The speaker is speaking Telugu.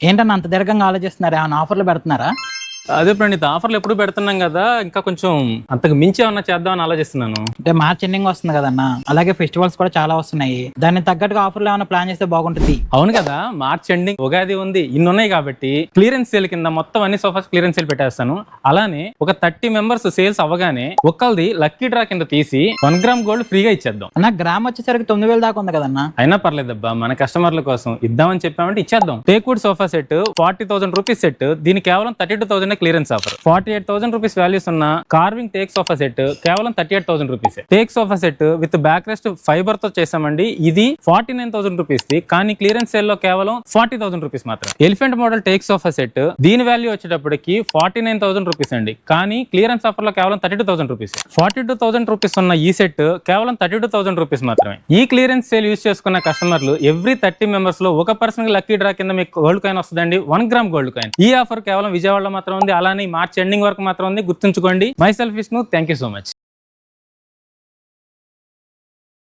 ఏంటన్నా అంత దీర్ఘంగా ఆలోచిస్తున్నారు? ఏమైనా ఆఫర్లు పెడుతున్నారా? అదే ప్రణీత్, ఆఫర్లు ఎప్పుడు పెడుతున్నాం కదా, ఇంకా కొంచెం అంతకు మించి ఏమన్నా చేద్దామని ఆలోచిస్తున్నాను. అంటే మార్చ్ ఎండింగ్ వస్తుంది కదన్నా, అలాగే ఫెస్టివల్స్ కూడా చాలా వస్తున్నాయి. దానికి తగ్గట్టుగా ఆఫర్లు ఏమైనా ప్లాన్ చేస్తే బాగుంటుంది. అవును కదా, మార్చ్ ఎండింగ్, ఉగాది ఉంది, ఇన్ని ఉన్నాయి కాబట్టి క్లియరెన్స్ సేల్ కింద మొత్తం అన్ని సోఫాస్ క్లియరెన్స్ సేల్ పెట్టేస్తాను. అలానే ఒక 30 మెంబర్స్ సేల్స్ అవ్వగానే ఒక్కరిది లక్కీ డ్రా కింద తీసి 1 గ్రామ్ గోల్డ్ ఫ్రీగా ఇచ్చేద్దాం. అన్న గ్రామ్ వచ్చేసరికి 9,000 దాకా ఉంది కదన్నా. అయినా పర్లేదబ్బా, మన కస్టమర్ల కోసం ఇద్దామని చెప్పామంటే ఇచ్చేద్దాం. Teakwood sofa set 40,000 rupees set, దీని కేవలం 32,000 క్లియరెన్స్ ఆఫర్. 48,000 రూపీస్ వాల్యూస్ ఉన్న కార్వింగ్ టేక్ సోఫా సెట్ కేవలం 38,000 rupees. Take sofa set with back rest fibre తో చేసామండి. ఇది 49,000 రూపీస్ ది, కానీ క్లియరెన్స్ సేల్ లో కేవలం 40,000 రూపీస్ మాత్రం. Elephant model take sofa set, దీని వాల్యూ వచ్చేటప్పటికి 49,000 రూపీస్ అండి, కానీ క్లియరెన్స్ ఆఫర్ లో కేవలం 32,000 రూపీస్. 42,000 రూపీస్ ఉన్న ఈ సెట్ కేవలం 32,000 రూపీస్ మాత్రమే. ఈ క్లియరెన్స్ సేల్ యూజ్ చేసుకున్న కస్టమర్లు ఎవ్రీ 30 మెంబర్స్ లో ఒక పర్సన్ లక్కీ డ్రా కింద మీకు గోల్డ్ కాయిన్ వస్తుందండి, 1 గ్రామ్ గోల్డ్ కాయిన్. ఈ ఆఫర్ కేవలం విజయవాడలో మాత్రం ఉంది, అలానే మార్చ్ ఎండింగ్ వరకు మాత్రం ఉంది, గుర్తుంచుకోండి. My self Vishnu, thank you so much.